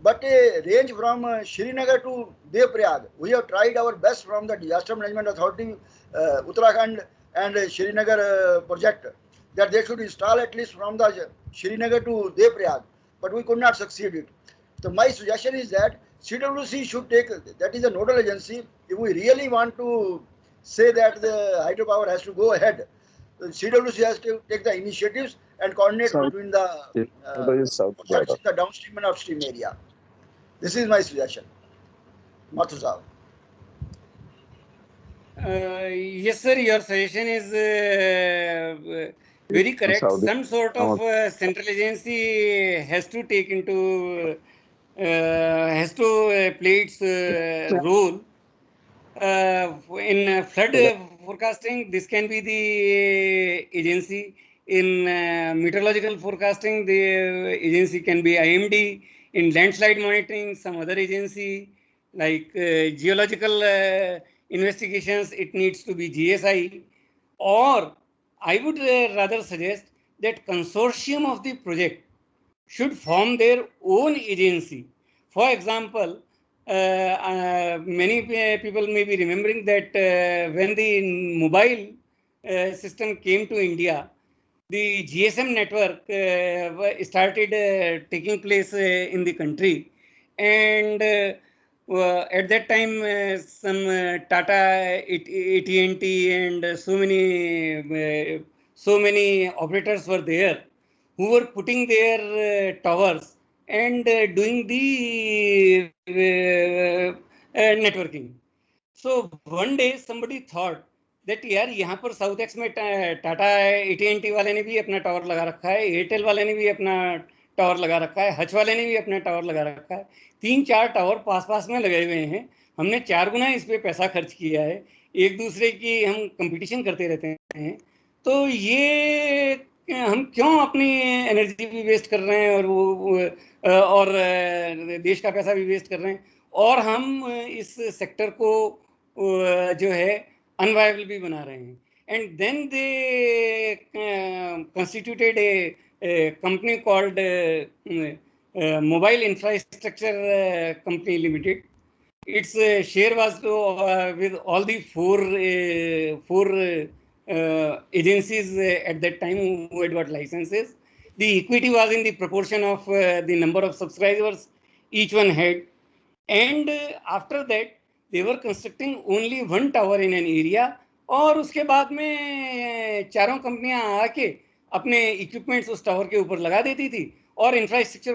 But a range from Srinagar to Devprayag, we have tried our best from the Disaster Management Authority, Uttarakhand and Srinagar project, that they should install at least from the Srinagar to Devprayag, but we could not succeed it. So my suggestion is that CWC should take, that is a nodal agency, if we really want to say that the hydropower has to go ahead, the CWC has to take the initiatives and coordinate between the projects in the downstream and upstream area. This is my suggestion. Mathur Saab. Yes, sir. Your suggestion is very correct. Saudi- Some sort of central agency has to take into has to play its role in flood forecasting. This can be the agency. In meteorological forecasting, the agency can be IMD. In landslide monitoring, some other agency like geological investigations, it needs to be GSI. Or I would rather suggest that consortium of the project should form their own agency. For example, many people may be remembering that when the mobile system came to India, the GSM network started taking place in the country. And at that time, some Tata, AT&T, and so many operators were there who were putting their towers and doing the networking. So one day somebody thought that यार यहाँ पर south x में Tata AT&T वाले ने भी अपना tower लगा रखा है, एयरटेल वाले ने भी अपना टावर लगा रखा है, हच वाले ने भी अपना टावर लगा रखा है, 3-4 टावर पास पास में लगे हुए हैं, हमने 4 गुना इस पे पैसा खर्च किया है, एक दूसरे की हम कंपटीशन करते रहते हैं, तो ये हम क्यों अपनी एनर्जी भी वेस्ट कर रहे हैं और देश का पैसा भी वेस्ट कर रहे हैं, और हम इस सेक्टर को जो है अनवायबल भी बना रहे हैं. And then they constituted a company called mobile infrastructure company limited. Its share was with all the four agencies at that time who had got licenses. The equity was in the proportion of the number of subscribers each one had. And after that, they were constructing only one tower in an area. और उसके बाद में चारों कंपनियां आके अपने equipments उस tower के ऊपर लगा देती थी और इंफ्रास्ट्रक्चर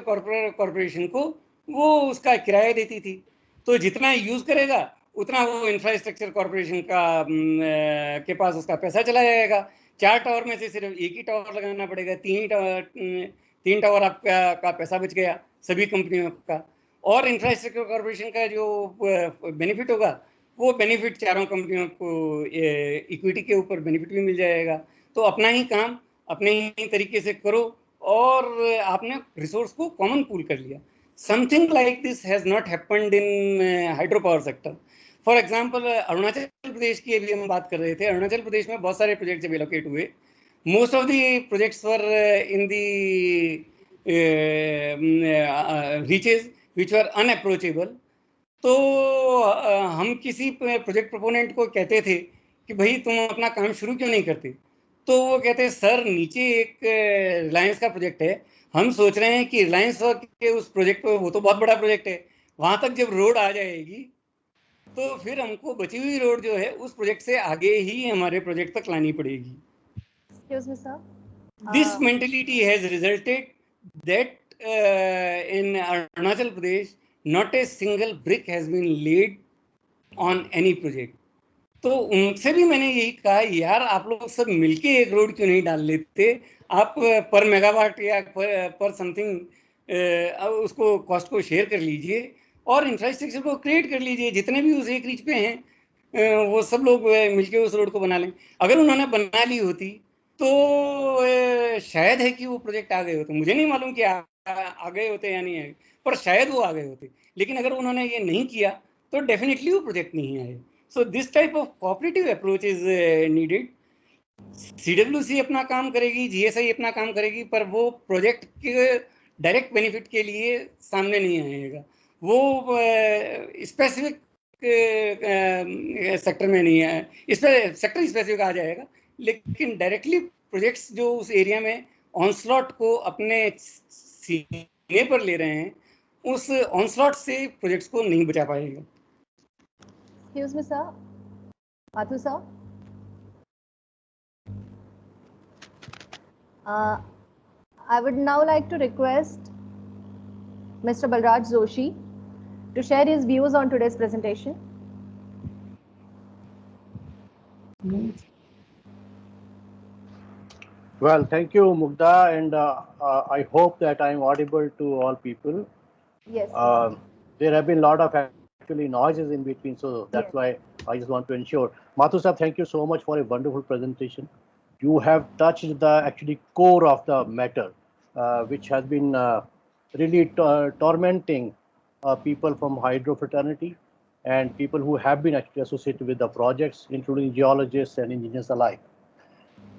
कॉर्पोरेशन को वो उसका किराया देती थी. तो जितना यूज करेगा उतना वो इंफ्रास्ट्रक्चर कॉर्पोरेशन का के पास उसका पैसा चला जाएगा. 4 टावर में से सिर्फ एक ही टावर लगाना पड़ेगा, 3 टावर आपका का पैसा बच गया सभी कंपनियों का. और इंफ्रास्ट्रक्चर कॉर्पोरेशन का जो बेनिफिट होगा वो बेनिफिट चारों कंपनियों को इक्विटी के ऊपर बेनिफिट भी मिल जाएगा. तो अपना ही काम अपने ही तरीके से करो और आपने रिसोर्स को कॉमन पूल कर लिया. Something like this has not happened in hydropower sector. For example, Arunachal Pradesh की अभी हम बात कर रहे थे. अरुणाचल प्रदेश में बहुत सारे प्रोजेक्ट्स एलोकेट हुए. Most of the projects were in the reaches which were unapproachable. तो हम किसी प्रोजेक्ट प्रोपोनेंट को कहते थे कि भाई तुम अपना काम शुरू क्यों नहीं करते, तो वो कहते सर नीचे एक रिलायंस का प्रोजेक्ट है, हम सोच रहे हैं कि रिलायंस के उस प्रोजेक्ट पे, वो तो बहुत बड़ा प्रोजेक्ट है, वहां तक जब रोड आ जाएगी तो फिर हमको बची हुई रोड जो है उस प्रोजेक्ट से आगे ही हमारे प्रोजेक्ट तक लानी पड़ेगी. Excuse me, sir. This mentality has resulted that in Arunachal Pradesh not a single brick has been laid on any project. तो उनसे भी मैंने यही कहा यार आप लोग सब मिलके एक रोड क्यों नहीं डाल लेते, आप पर मेगावाट या पर समथिंग उसको कॉस्ट को शेयर कर लीजिए और इंफ्रास्ट्रक्चर को क्रिएट कर लीजिए. जितने भी उस एक रीच पे हैं वो सब लोग मिलके उस रोड को बना लें. अगर उन्होंने बना ली होती तो शायद है कि वो प्रोजेक्ट आ गए होते. मुझे नहीं मालूम कि आ गए होते या नहीं आए, पर शायद वो आ गए होते. लेकिन अगर उन्होंने ये नहीं किया तो डेफिनेटली वो प्रोजेक्ट नहीं आए. So this type of cooperative approach is needed. CWC अपना काम करेगी, GSI अपना काम करेगी, पर वो प्रोजेक्ट के डायरेक्ट बेनिफिट के लिए सामने नहीं आएगा. वो स्पेसिफिक सेक्टर में नहीं है, इस पर सेक्टर स्पेसिफिक आ जाएगा, लेकिन डायरेक्टली प्रोजेक्ट्स जो उस एरिया में ऑनस्लॉट को अपने सीने पर ले रहे हैं, उस ऑनस्लॉट से प्रोजेक्ट्स को नहीं बचा पाएगा. Excuse me, sir. Madhu, sir. I would now like to request Mr. Balraj Joshi to share his views on today's presentation. Well, thank you, Mugda, and I hope that I'm audible to all people. Yes. There have been a lot of actually noises in between, so that's Yes. why I just want to ensure. Mathu sir, thank you so much for a wonderful presentation. You have touched the actually core of the matter, which has been really tormenting people from hydro fraternity and people who have been actually associated with the projects, including geologists and engineers alike.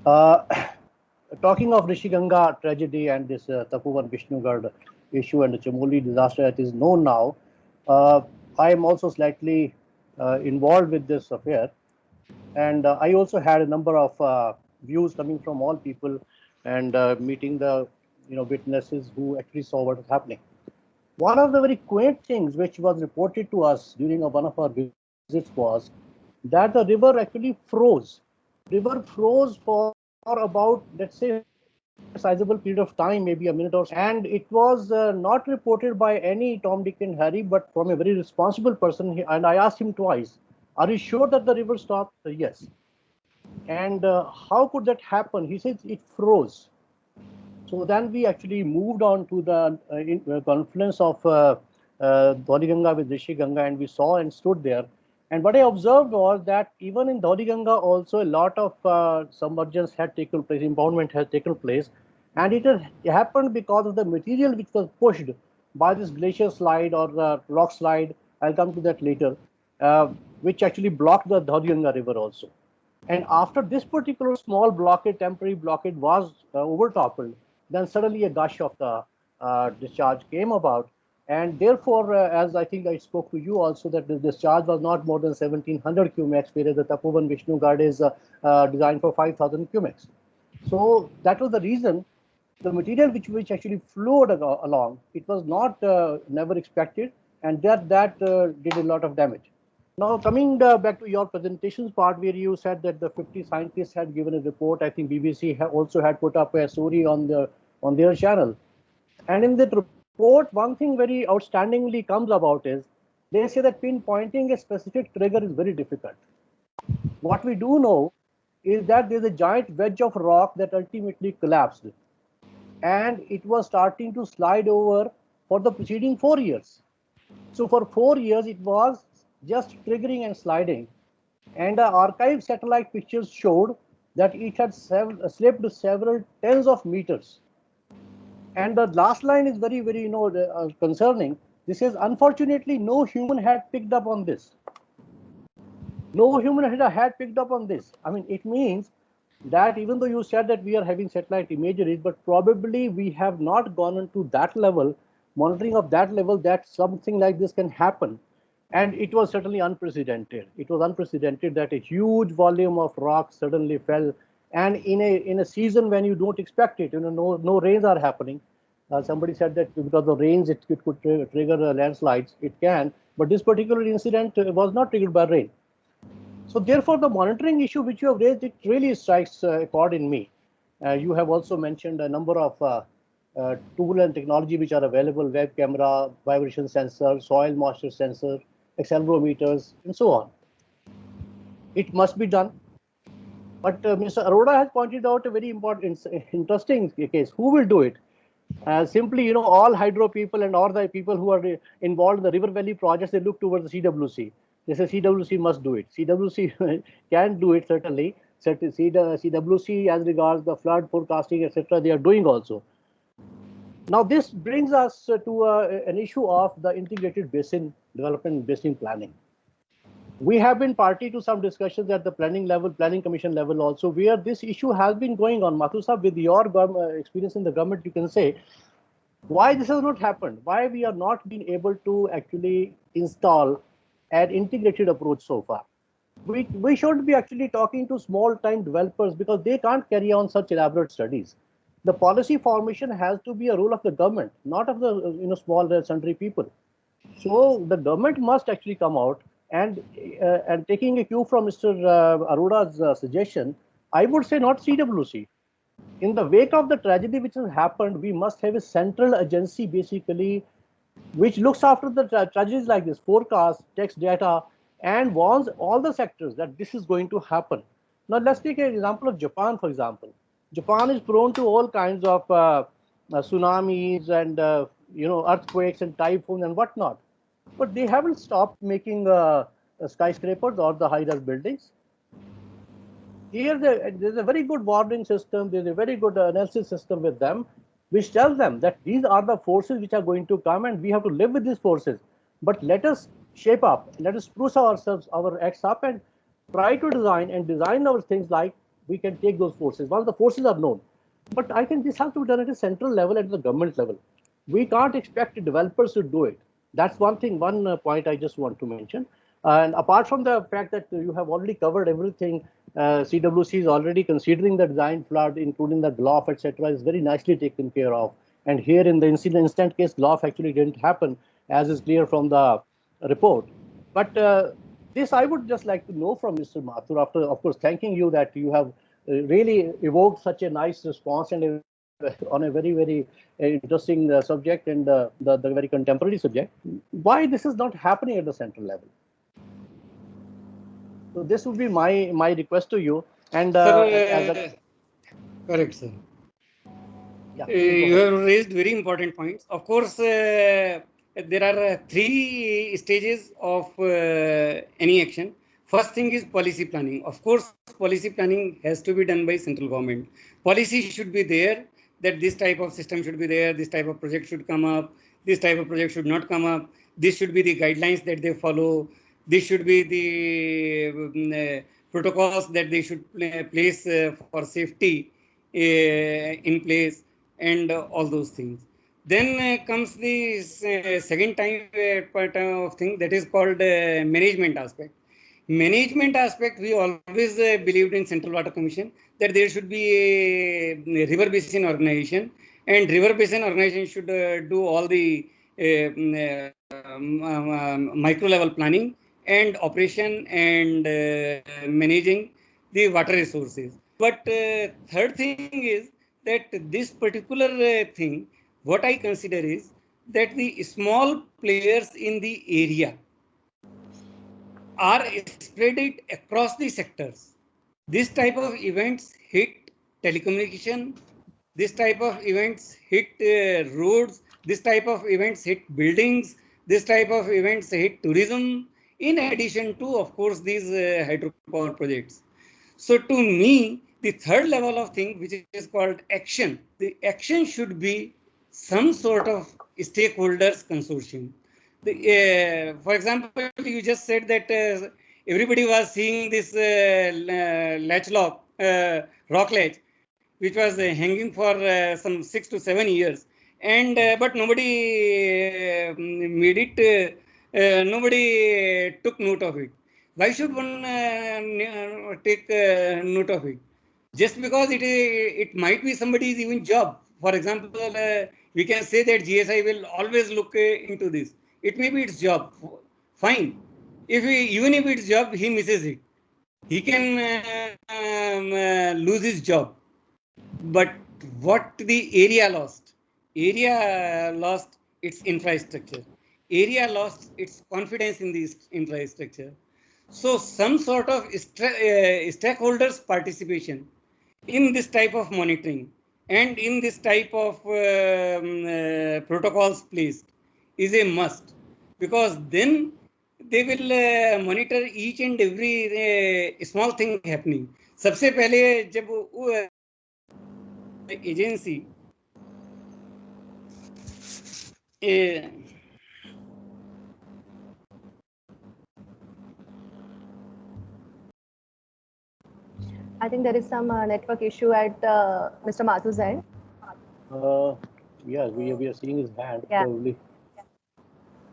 Uh, Talking of Rishiganga tragedy and this Tapovan Vishnugad issue and the Chamoli disaster that is known now, I am also slightly involved with this affair. And I also had a number of views coming from all people and meeting the witnesses who actually saw what was happening. One of the very quaint things which was reported to us during one of our visits was that the river actually froze. River froze for about, let's say, a sizable period of time, maybe a minute or so. And it was not reported by any Tom, Dick, and Harry, but from a very responsible person. And I asked him twice, "Are you sure that the river stopped?" Yes. And how could that happen? He said it froze. So then we actually moved on to the confluence of Dhauli with Rishi Ganga, and we saw and stood there. And what I observed was that even in Dhauli also a lot of submergence had taken place, impoundment had taken place. And it had happened because of the material which was pushed by this glacier slide or the rock slide. I'll come to that later, which actually blocked the Dhauli river also. And after this particular small blockade, temporary blockade was overtoppled, then suddenly a gush of the discharge came about. And therefore, as I think I spoke to you also, that the discharge was not more than 1700 cumecs, whereas the Tapovan Vishnugad is designed for 5000 cumecs. So that was the reason the material which actually flowed along, it was not never expected, and that did a lot of damage. Now, coming back to your presentations part, where you said that the 50 scientists had given a report, I think BBC also had put up a story on their channel. And in that report, one thing very outstandingly comes about is they say that pinpointing a specific trigger is very difficult. What we do know is that there's a giant wedge of rock that ultimately collapsed, and it was starting to slide over for the preceding 4 years. So for 4 years, it was just triggering and sliding. And the archive satellite pictures showed that it had slipped several tens of meters. And the last line is very, very concerning. This is, unfortunately, no human had picked up on this. No human had picked up on this. I mean, it means that even though you said that we are having satellite imagery, but probably we have not gone into that level, monitoring of that level, that something like this can happen. And it was certainly unprecedented. It was unprecedented that a huge volume of rock suddenly fell, and in a season when you don't expect it, no rains are happening. Somebody said that because of rains, it could trigger landslides. It can, but this particular incident was not triggered by rain. So therefore, the monitoring issue which you have raised, it really strikes a chord in me. You have also mentioned a number of tool and technology which are available: web camera, vibration sensor, soil moisture sensor, accelerometers, and so on. It must be done. But Mr. Arora has pointed out a very important, interesting case. Who will do it? Simply, all hydro people and all the people who are involved in the River Valley projects, they look towards the CWC. They say CWC must do it. CWC can do it, certainly. CWC, as regards the flood forecasting, etc., they are doing also. Now, this brings us to an issue of the integrated basin development, basin planning. We have been party to some discussions at the planning commission level also, where this issue has been going on. Mathu Sahab, with your experience in the government, you can say why this has not happened, why we are not being able to actually install an integrated approach so far. We should be actually talking to small-time developers because they can't carry on such elaborate studies. The policy formation has to be a role of the government, not of the small sundry people. So the government must actually come out and taking a cue from Mr. Arora's suggestion, I would say not CWC. In the wake of the tragedy which has happened, we must have a central agency basically which looks after the tragedies like this, forecast, text data, and warns all the sectors that this is going to happen. Now let's take an example of Japan, for example. Japan is prone to all kinds of tsunamis and earthquakes and typhoons and whatnot, but they haven't stopped making skyscrapers or the high-rise buildings. Here, there's a very good warning system. There's a very good analysis system with them, which tells them that these are the forces which are going to come, and we have to live with these forces. But let us shape up, let us spruce ourselves, our acts up, and try to design our things like we can take those forces. Once the forces are known, but I think this has to be done at a central level, at the government level. We can't expect developers to do it. That's one thing, one point I just want to mention. And apart from the fact that you have already covered everything, CWC is already considering the design flood, including the GLOF, etc., is very nicely taken care of. And here in the instant case, GLOF actually didn't happen, as is clear from the report. But this I would just like to know from Mr. Mathur, after, of course, thanking you that you have really evoked such a nice response and on a very, very interesting subject and the very contemporary subject. Why this is not happening at the central level? So this would be my request to you. And correct, sir. Yeah, you have raised very important points. Of course, there are three stages of any action. First thing is policy planning. Of course, policy planning has to be done by central government. Policy should be there that this type of system should be there, this type of project should come up, this type of project should not come up, this should be the guidelines that they follow, this should be the protocols that they should place for safety in place, and all those things. Then comes the second part of thing, that is called management aspect. Management aspect, we always believed in Central Water Commission that there should be a river basin organization, and river basin organization should do all the micro level planning and operation and managing the water resources. But third thing is that this particular thing, what I consider is that the small players in the area are spread it across the sectors. This type of events hit telecommunication, this type of events hit roads, this type of events hit buildings, this type of events hit tourism, in addition to, of course, these hydropower projects. So to me, the third level of thing, which is called action, the action should be some sort of stakeholders consortium. For example, you just said that everybody was seeing this latch lock, rock latch, which was hanging for some 6 to 7 years, and but nobody made it. Nobody took note of it. Why should one take note of it? Just because it might be somebody's even job. For example, we can say that GSI will always look into this. It may be its job. Fine. Even if it's job, he misses it, he can lose his job. But what the area lost? Area lost its infrastructure. Area lost its confidence in the infrastructure. So some sort of stakeholders participation in this type of monitoring and in this type of protocols placed is a must, because then they will monitor each and every small thing happening. सबसे पहले जब agency I think there is some network issue at Mr. Mathur's end. Yeah, we are seeing his hand. Yeah. Probably.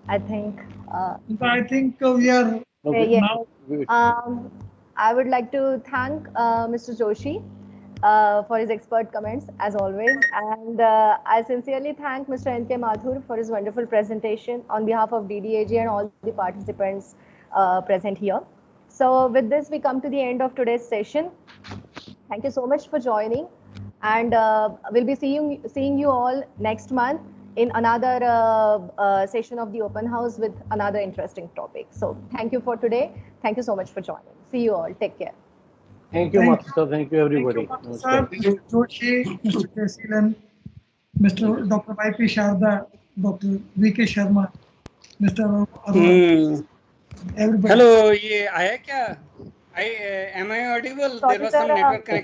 I think. I think we are Yes. now. I would like to thank Mr. Joshi for his expert comments, as always. And I sincerely thank Mr. N.K. Mathur for his wonderful presentation on behalf of DDAG and all the participants present here. So with this, we come to the end of today's session. Thank you so much for joining. And we'll be seeing you all next month in another session of the open house with another interesting topic. So thank you for today. Thank you so much for joining. See you all. Take care. Thank you, Mathur sir. Thank you, everybody. Sir, Mr. Joshi, Mr. Kesilan, Mr. Dr. Y.P. Sharda, Dr. V.K. Sharma, Mr. Arun, everybody. Hello, ये आया क्या? Am I audible? Sorry, There was sir, some network connection.